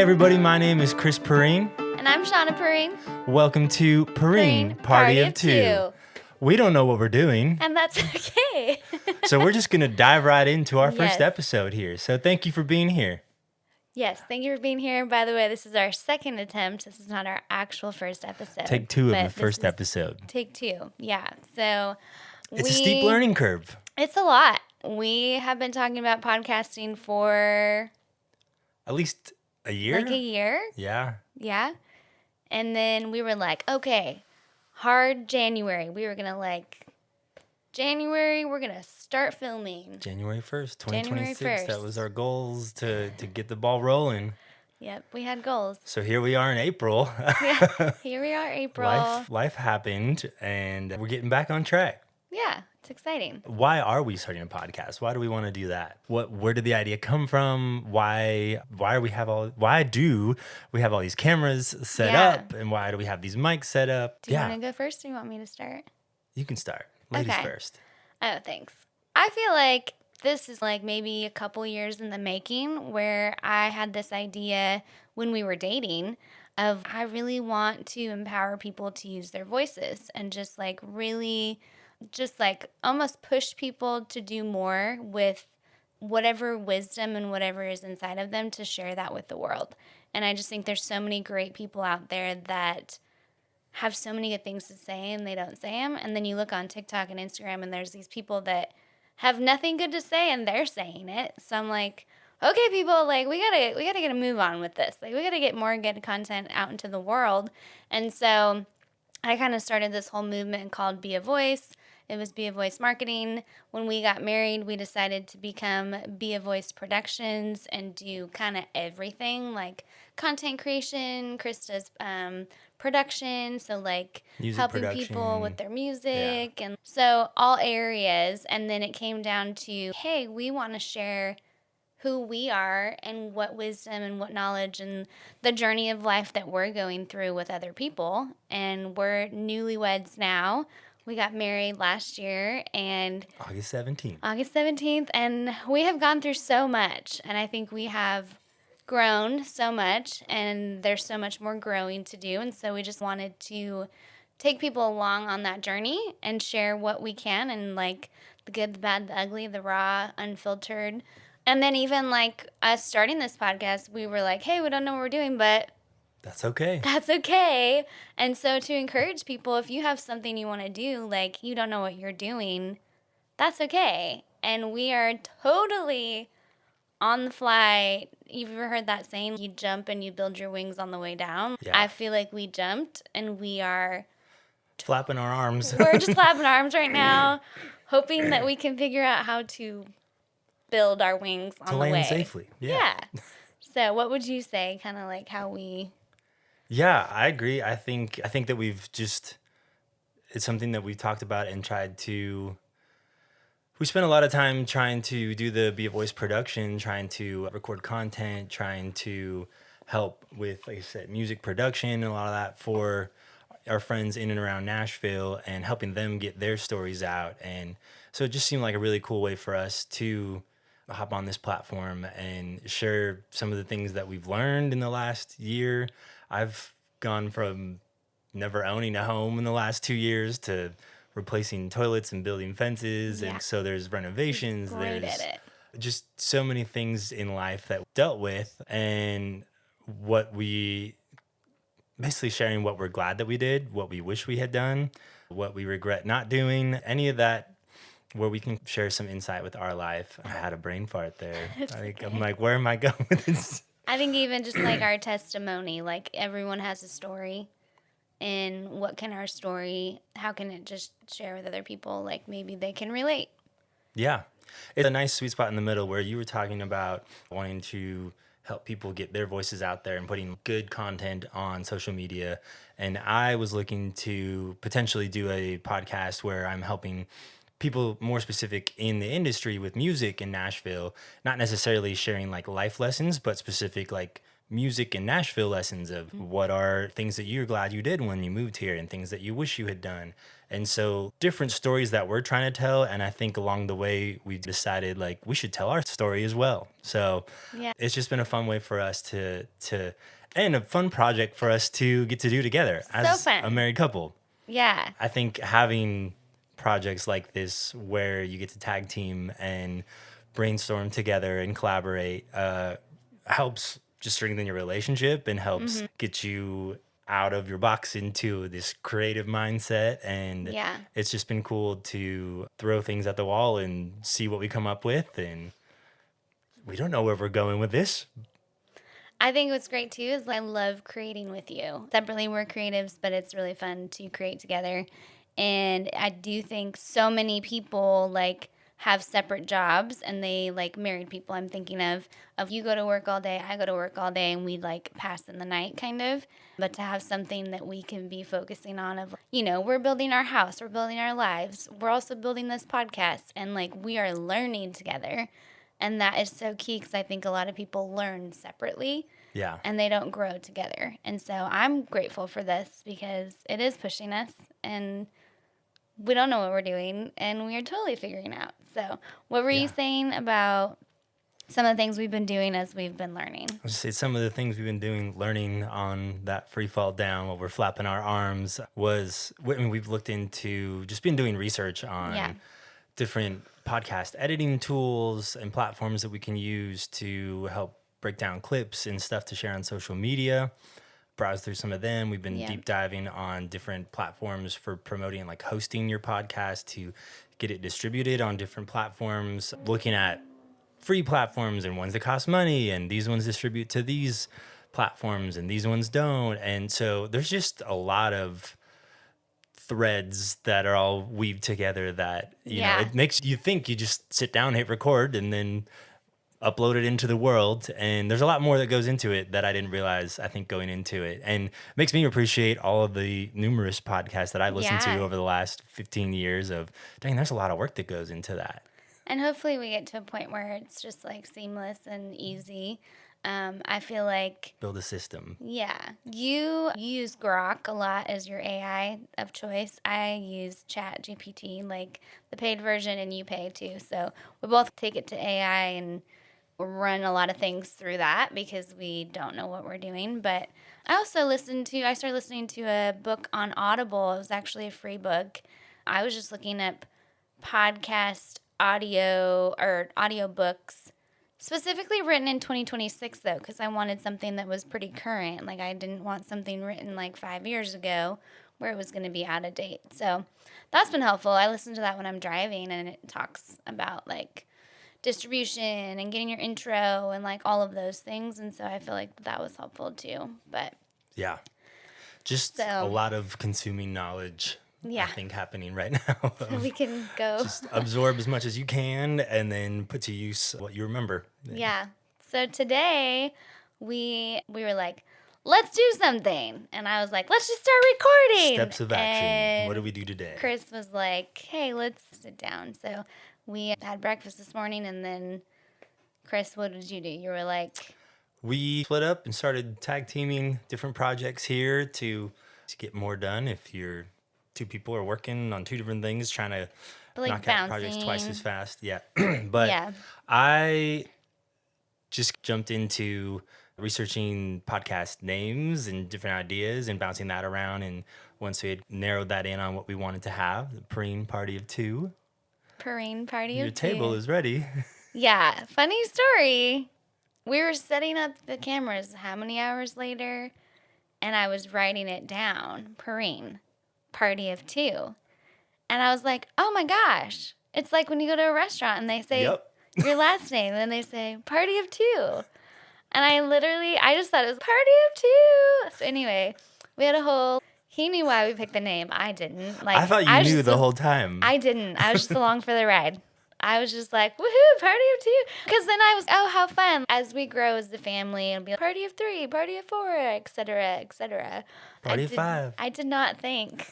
everybody, my name is Chris Perrine. And I'm Shauna Perrine. Welcome to Perrine, Party of Two. We don't know what we're doing. And that's okay. So we're just going to dive right into our Yes. first episode here. So thank you for being here. Yes, thank you for being here. By the way, this is our second attempt. This is not our actual first episode. Take two of but the first episode. Take two, yeah. So It's a steep learning curve. It's a lot. We have been talking about podcasting for... At least a year? Like a year? Yeah. Yeah. And then we were like, okay, hard January. We were going to January, we're going to start filming. January 1st, 2026. January 1st. That was our goals to get the ball rolling. Yep, we had goals. So here we are in April. Yeah, here we are, April. Life happened, and we're getting back on track. Yeah, it's exciting. Why are we starting a podcast? Why do we want to do that? Where did the idea come from? Why do we have all these cameras set up, and why do we have these mics set up? Do you want to go first, or do you want me to start? You can start. Ladies first. Oh, thanks. I feel like this is maybe a couple years in the making, where I had this idea when we were dating of I really want to empower people to use their voices and just really just almost push people to do more with whatever wisdom and whatever is inside of them, to share that with the world. And I just think there's so many great people out there that have so many good things to say and they don't say them. And then you look on TikTok and Instagram and there's these people that have nothing good to say and they're saying it. So I'm like, okay, people, we gotta get a move on with this. We gotta get more good content out into the world. And so I kind of started this whole movement called Be a Voice. It was Be a Voice Marketing. When we got married, we decided to become Be a Voice Productions and do kind of everything, like content creation, Krista's production, so music helping production. people with their music, and so all areas. And then it came down to, hey, we want to share who we are and what wisdom and what knowledge and the journey of life that we're going through with other people. And we're newlyweds now. We got married last year, and August 17th. And we have gone through so much, and I think we have grown so much, and there's so much more growing to do. And so we just wanted to take people along on that journey and share what we can, and the good, the bad, the ugly, the raw, unfiltered. And then even us starting this podcast, we were like, hey, we don't know what we're doing, but that's okay. That's okay. And so to encourage people, if you have something you want to do, you don't know what you're doing, that's okay. And we are totally on the fly. You've ever heard that saying, you jump and you build your wings on the way down? Yeah. I feel like we jumped and we are flapping our arms. We're just flapping our arms right now, hoping that we can figure out how to build our wings on the way. To land safely. Yeah. So what would you say, kind of how we... Yeah, I agree. I think that it's something that we've talked about and we spent a lot of time trying to do the Be a Voice production, trying to record content, trying to help with, like I said, music production and a lot of that for our friends in and around Nashville and helping them get their stories out. And so it just seemed like a really cool way for us to hop on this platform and share some of the things that we've learned in the last year. I've gone from never owning a home in the last 2 years to replacing toilets and building fences. Yeah. And so there's renovations. There's just so many things in life that we dealt with, and what we basically sharing what we're glad that we did, what we wish we had done, what we regret not doing, any of that, where we can share some insight with our life. I had a brain fart there. I'm like, where am I going with this? I think even just our testimony, everyone has a story, and what can our story, how can it just share with other people? Maybe they can relate. Yeah. It's a nice sweet spot in the middle where you were talking about wanting to help people get their voices out there and putting good content on social media. And I was looking to potentially do a podcast where I'm helping people more specific in the industry with music in Nashville, not necessarily sharing life lessons, but specific music in Nashville lessons of what are things that you're glad you did when you moved here and things that you wish you had done. And so different stories that we're trying to tell. And I think along the way, we decided like we should tell our story as well. So Yeah. it's just been a fun way for us to and a fun project for us to get to do together as fun. a married couple. Yeah. I think having projects like this where you get to tag team and brainstorm together and collaborate helps just strengthen your relationship and helps get you out of your box into this creative mindset. And Yeah. it's just been cool to throw things at the wall and see what we come up with. And we don't know where we're going with this. I think what's great too is I love creating with you. Separately, we're creatives, but it's really fun to create together. And I do think so many people like have separate jobs and they like married people. I'm thinking of you go to work all day, I go to work all day, and we like pass in the night kind of. But to have something that we can be focusing on of, you know, we're building our house, we're building our lives, we're also building this podcast, and like we are learning together. And that is so key because I think a lot of people learn separately Yeah. and they don't grow together. And so I'm grateful for this because it is pushing us and we don't know what we're doing and we are totally figuring out. So, what were you saying about some of the things we've been doing as we've been learning? I'll just say some of the things we've been doing, learning on that free fall down while we're flapping our arms was, I mean, we've looked into just been doing research on different podcast editing tools and platforms that we can use to help break down clips and stuff to share on social media. Browse through some of them. We've been deep diving on different platforms for promoting, like hosting your podcast to get it distributed on different platforms, looking at free platforms and ones that cost money, and these ones distribute to these platforms and these ones don't. And so there's just a lot of threads that are all weaved together that, you know, it makes you think you just sit down, hit record, and then upload it into the world. And there's a lot more that goes into it that I didn't realize, I think, going into it. And makes me appreciate all of the numerous podcasts that I've listened to over the last 15 years of, dang, there's a lot of work that goes into that. And hopefully we get to a point where it's just like seamless and easy. I feel like build a system. Yeah. You use Grok a lot as your AI of choice. I use Chat GPT, like the paid version, and you pay too. So we both take it to AI and run a lot of things through that because we don't know what we're doing. But I also started listening to a book on Audible. It was actually a free book. I was just looking up podcast audio or audiobooks specifically written in 2026 though, because I wanted something that was pretty current. Like I didn't want something written like 5 years ago where it was going to be out of date. So that's been helpful. I listen to that when I'm driving and it talks about like distribution and getting your intro and like all of those things. And so I feel like that was helpful too. But yeah, just a lot of consuming knowledge. I think happening right now. We can go just absorb as much as you can and then put to use what you remember. Yeah. So today we were like, let's do something. And I was like, let's just start recording. Steps of action. And what do we do today? Chris was like, hey, let's sit down. So we had breakfast this morning and then Chris, what did you do? You were like, we split up and started tag teaming different projects here to get more done. If you're two people are working on two different things, trying to knock out projects twice as fast. Yeah. But I just jumped into researching podcast names and different ideas and bouncing that around. And once we had narrowed that in on what we wanted to have, the Purine Party of Two. Purine Party Your of Two. Your table is ready. Yeah. Funny story. We were setting up the cameras how many hours later? And I was writing it down. Purine Party of Two. And I was like, oh my gosh. It's like when you go to a restaurant and they say your last name and they say Party of Two. And I just thought it was Party of Two. So anyway, we had a whole, he knew why we picked the name. I didn't. Like I thought you knew the whole time. I didn't. I was just along for the ride. I was just like, woohoo, Party of Two. Because then I was, oh, how fun. As we grow as the family, it'll be like, Party of Three, Party of Four, et cetera, et cetera. Party of Five. I did not think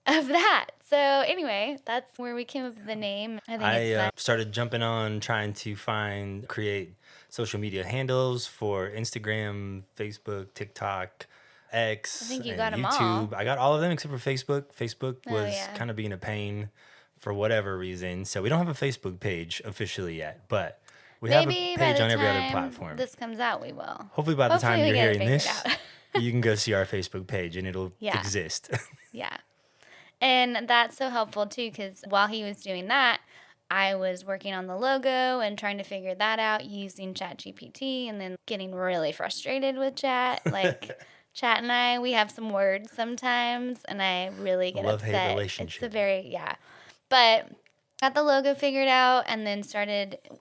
of that. So anyway, that's where we came up with the name. I think it's I fun. started jumping on trying to create social media handles for Instagram, Facebook, TikTok, I X, think you got and them all. YouTube. I got all of them except for Facebook. Facebook Oh was yeah. kind of being a pain for whatever reason. So we don't have a Facebook page officially yet, but we have a Maybe by page the on every other time platform. this comes out, we will. Hopefully, by the Hopefully, time we you're get it hearing figured this, out. you can go see our Facebook page and it'll Yeah. exist. Yeah. And that's so helpful too, because while he was doing that, I was working on the logo and trying to figure that out using ChatGPT and then getting really frustrated with Chat. Like, Chat and I, we have some words sometimes, and I really get Love-hate upset. It's a relationship. very, yeah. But got the logo figured out and then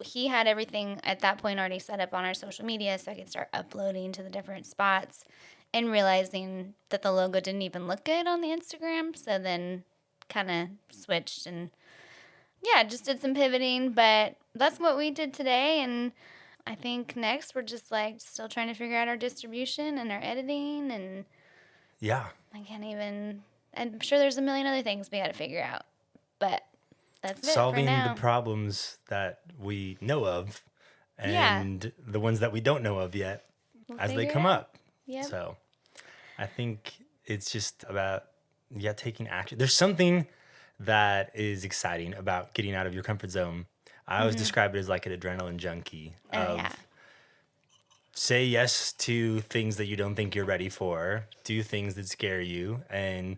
he had everything at that point already set up on our social media so I could start uploading to the different spots and realizing that the logo didn't even look good on the Instagram. So then kind of switched and yeah, just did some pivoting. But that's what we did today. And I think next we're just like still trying to figure out our distribution and our editing. And Yeah. I'm sure there's a million other things we got to figure out. But that's it for Solving the now. problems that we know of Yeah. and the ones that we don't know of yet We'll as they figure it come out. up. Yep. So I think it's just about, taking action. There's something that is exciting about getting out of your comfort zone. I always describe it as like an adrenaline junkie Oh, of yeah. say yes to things that you don't think you're ready for, do things that scare you, and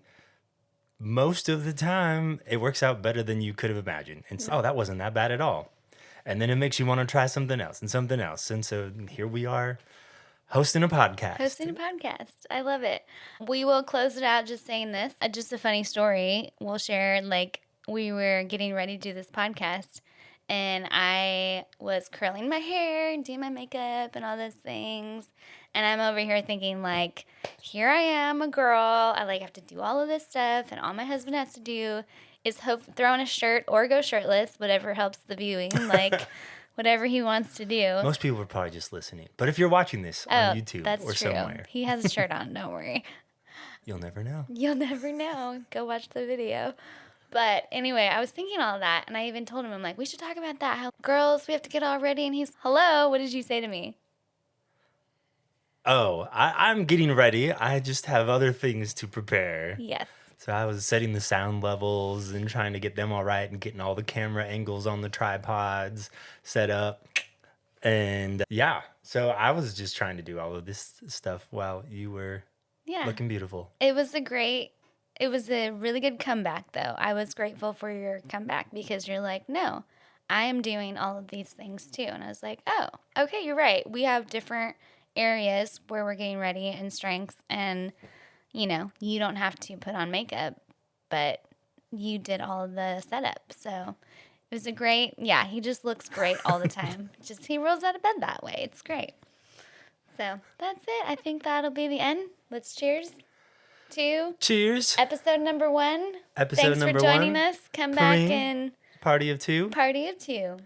most of the time it works out better than you could have imagined. And so, oh, that wasn't that bad at all. And then it makes you want to try something else and something else. And so here we are hosting a podcast. Hosting a podcast. I love it. We will close it out just saying this. Just a funny story. We'll share, like, we were getting ready to do this podcast, and I was curling my hair and doing my makeup and all those things. And I'm over here thinking, like, here I am, a girl. I, like, have to do all of this stuff, and all my husband has to do is throw on a shirt or go shirtless, whatever helps the viewing, like, whatever he wants to do. Most people are probably just listening. But if you're watching this on YouTube That's or true. somewhere, He has a shirt on, don't worry. you'll never know. You'll never know. Go watch the video. But anyway, I was thinking all of that, and I even told him, I'm like, we should talk about that. How girls, we have to get all ready. And he's, hello, what did you say to me? Oh, I'm getting ready. I just have other things to prepare. Yes. So I was setting the sound levels and trying to get them all right and getting all the camera angles on the tripods set up. And yeah, so I was just trying to do all of this stuff while you were looking beautiful. It was a really good comeback, though. I was grateful for your comeback because you're like, no, I am doing all of these things too. And I was like, oh, okay, you're right. We have different areas where we're getting ready and strengths. And, you don't have to put on makeup, but you did all of the setup. So it was he just looks great all the time. He rolls out of bed that way. It's great. So that's it. I think that'll be the end. Let's cheers to episode number 1. Thanks for joining us. Come back and Party of 2. Party of 2.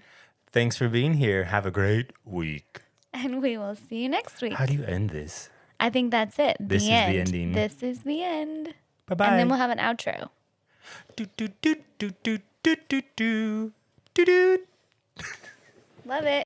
Thanks for being here. Have a great week. And we will see you next week. How do you end this? I think that's it. This is the ending. This is the end. Bye-bye. And then we'll have an outro. Do do do do do do do do do do. Love it.